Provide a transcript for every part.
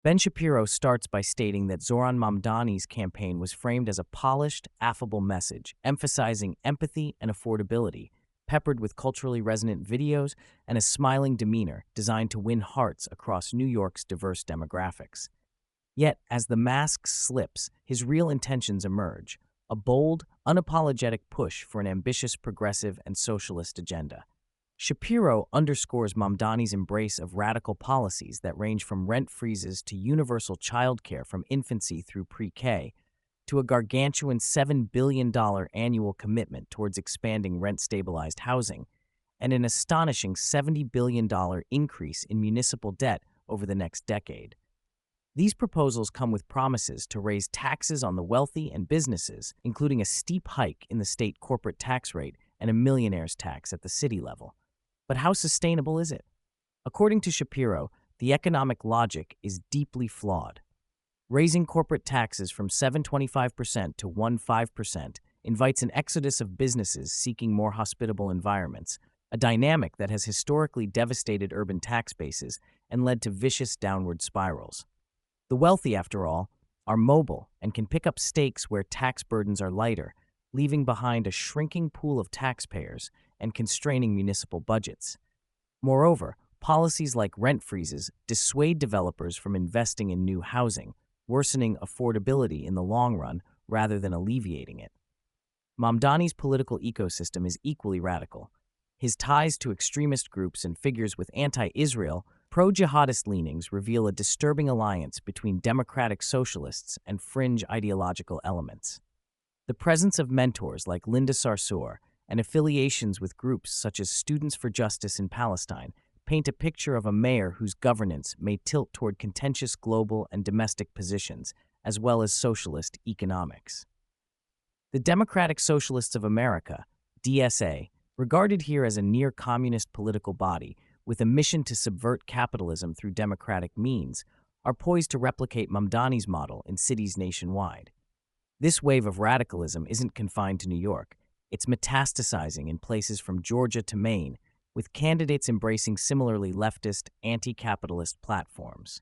Ben Shapiro starts by stating that Zoran Mamdani's campaign was framed as a polished, affable message, emphasizing empathy and affordability, peppered with culturally resonant videos and a smiling demeanor designed to win hearts across New York's diverse demographics. Yet, as the mask slips, his real intentions emerge, a bold, unapologetic push for an ambitious progressive and socialist agenda. Shapiro underscores Mamdani's embrace of radical policies that range from rent freezes to universal childcare from infancy through pre-K, to a gargantuan $7 billion annual commitment towards expanding rent-stabilized housing, and an astonishing $70 billion increase in municipal debt over the next decade. These proposals come with promises to raise taxes on the wealthy and businesses, including a steep hike in the state corporate tax rate and a millionaire's tax at the city level. But how sustainable is it? According to Shapiro, the economic logic is deeply flawed. Raising corporate taxes from 7.25% to 1.5% invites an exodus of businesses seeking more hospitable environments, a dynamic that has historically devastated urban tax bases and led to vicious downward spirals. The wealthy, after all, are mobile and can pick up stakes where tax burdens are lighter, leaving behind a shrinking pool of taxpayers and constraining municipal budgets. Moreover, policies like rent freezes dissuade developers from investing in new housing, worsening affordability in the long run rather than alleviating it. Mamdani's political ecosystem is equally radical. His ties to extremist groups and figures with anti-Israel, pro-jihadist leanings reveal a disturbing alliance between Democratic Socialists and fringe ideological elements. The presence of mentors like Linda Sarsour and affiliations with groups such as Students for Justice in Palestine paint a picture of a mayor whose governance may tilt toward contentious global and domestic positions, as well as socialist economics. The Democratic Socialists of America, DSA, regarded here as a near-communist political body with a mission to subvert capitalism through democratic means, are poised to replicate Mamdani's model in cities nationwide. This wave of radicalism isn't confined to New York. It's metastasizing in places from Georgia to Maine, with candidates embracing similarly leftist, anti-capitalist platforms.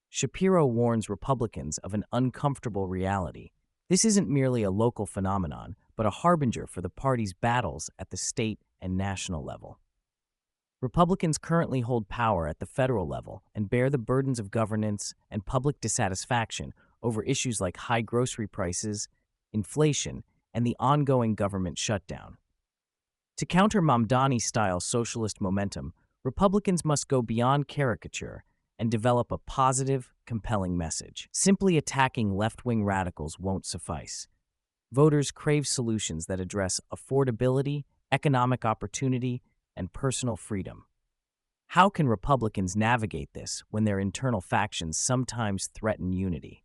Shapiro warns Republicans of an uncomfortable reality. This isn't merely a local phenomenon, but a harbinger for the party's battles at the state and national level. Republicans currently hold power at the federal level and bear the burdens of governance and public dissatisfaction over issues like high grocery prices, inflation, and the ongoing government shutdown. To counter Mamdani-style socialist momentum, Republicans must go beyond caricature and develop a positive, compelling message. Simply attacking left-wing radicals won't suffice. Voters crave solutions that address affordability, economic opportunity, and personal freedom. How can Republicans navigate this when their internal factions sometimes threaten unity?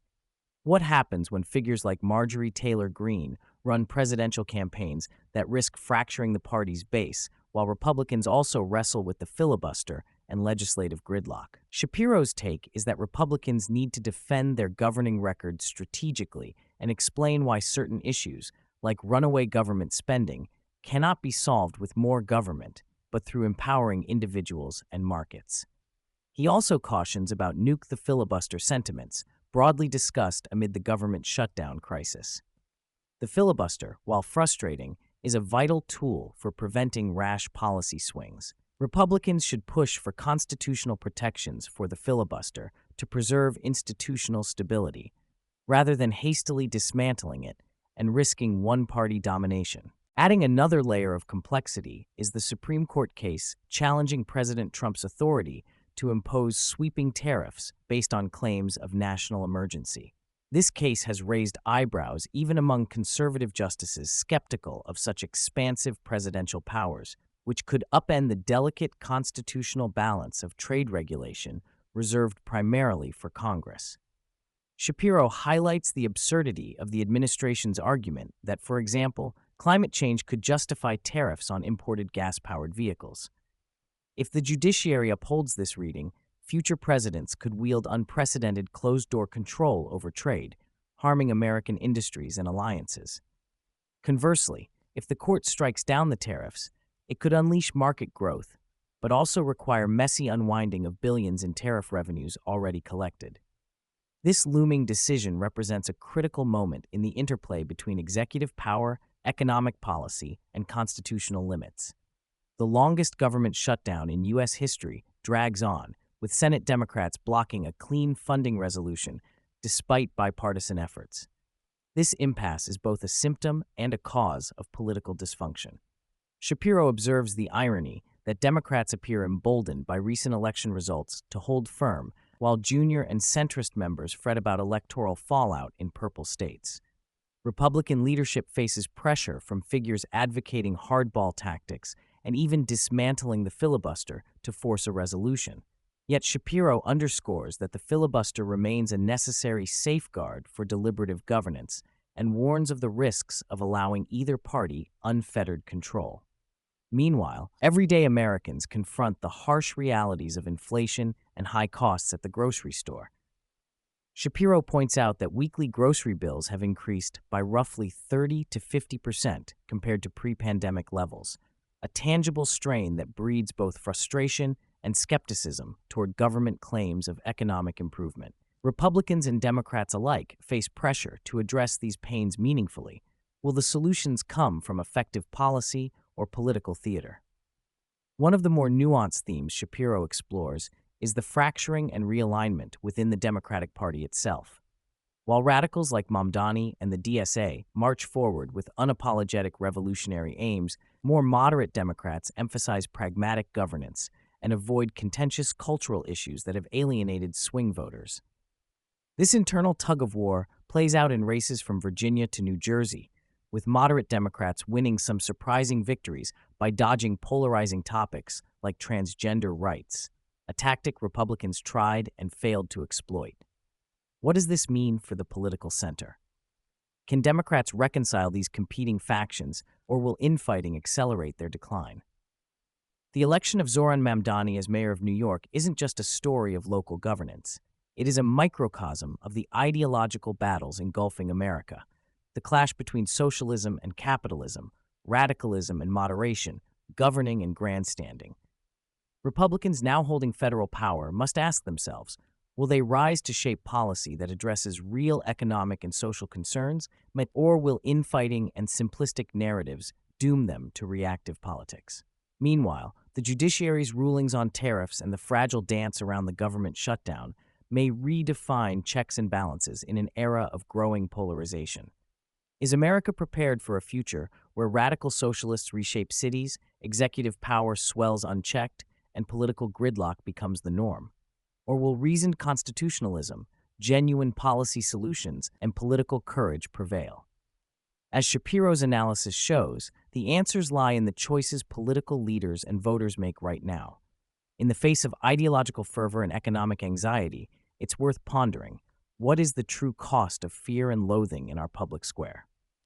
What happens when figures like Marjorie Taylor Greene run presidential campaigns that risk fracturing the party's base, while Republicans also wrestle with the filibuster and legislative gridlock? Shapiro's take is that Republicans need to defend their governing record strategically and explain why certain issues, like runaway government spending, cannot be solved with more government, but through empowering individuals and markets. He also cautions about nuke the filibuster sentiments, broadly discussed amid the government shutdown crisis. The filibuster, while frustrating, is a vital tool for preventing rash policy swings. Republicans should push for constitutional protections for the filibuster to preserve institutional stability, rather than hastily dismantling it and risking one-party domination. Adding another layer of complexity is the Supreme Court case challenging President Trump's authority to impose sweeping tariffs based on claims of national emergency. This case has raised eyebrows even among conservative justices skeptical of such expansive presidential powers, which could upend the delicate constitutional balance of trade regulation reserved primarily for Congress. Shapiro highlights the absurdity of the administration's argument that, for example, climate change could justify tariffs on imported gas-powered vehicles. If the judiciary upholds this reading, future presidents could wield unprecedented closed-door control over trade, harming American industries and alliances. Conversely, if the court strikes down the tariffs, it could unleash market growth, but also require messy unwinding of billions in tariff revenues already collected. This looming decision represents a critical moment in the interplay between executive power, economic policy, and constitutional limits. The longest government shutdown in U.S. history drags on, with Senate Democrats blocking a clean funding resolution despite bipartisan efforts. This impasse is both a symptom and a cause of political dysfunction. Shapiro observes the irony that Democrats appear emboldened by recent election results to hold firm, while junior and centrist members fret about electoral fallout in purple states. Republican leadership faces pressure from figures advocating hardball tactics and even dismantling the filibuster to force a resolution. Yet Shapiro underscores that the filibuster remains a necessary safeguard for deliberative governance and warns of the risks of allowing either party unfettered control. Meanwhile, everyday Americans confront the harsh realities of inflation and high costs at the grocery store. Shapiro points out that weekly grocery bills have increased by roughly 30 to 50% compared to pre-pandemic levels, a tangible strain that breeds both frustration and skepticism toward government claims of economic improvement. Republicans and Democrats alike face pressure to address these pains meaningfully. Will the solutions come from effective policy or political theater? One of the more nuanced themes Shapiro explores is the fracturing and realignment within the Democratic Party itself. While radicals like Mamdani and the DSA march forward with unapologetic revolutionary aims, more moderate Democrats emphasize pragmatic governance and avoid contentious cultural issues that have alienated swing voters. This internal tug-of-war plays out in races from Virginia to New Jersey, with moderate Democrats winning some surprising victories by dodging polarizing topics like transgender rights, a tactic Republicans tried and failed to exploit. What does this mean for the political center? Can Democrats reconcile these competing factions, or will infighting accelerate their decline? The election of Zoran Mamdani as mayor of New York isn't just a story of local governance. It is a microcosm of the ideological battles engulfing America. The clash between socialism and capitalism, radicalism and moderation, governing and grandstanding. Republicans now holding federal power must ask themselves, will they rise to shape policy that addresses real economic and social concerns, or will infighting and simplistic narratives doom them to reactive politics? Meanwhile, the judiciary's rulings on tariffs and the fragile dance around the government shutdown may redefine checks and balances in an era of growing polarization. Is America prepared for a future where radical socialists reshape cities, executive power swells unchecked, and political gridlock becomes the norm? Or will reasoned constitutionalism, genuine policy solutions, and political courage prevail? As Shapiro's analysis shows, the answers lie in the choices political leaders and voters make right now. In the face of ideological fervor and economic anxiety, it's worth pondering, what is the true cost of fear and loathing in our public square?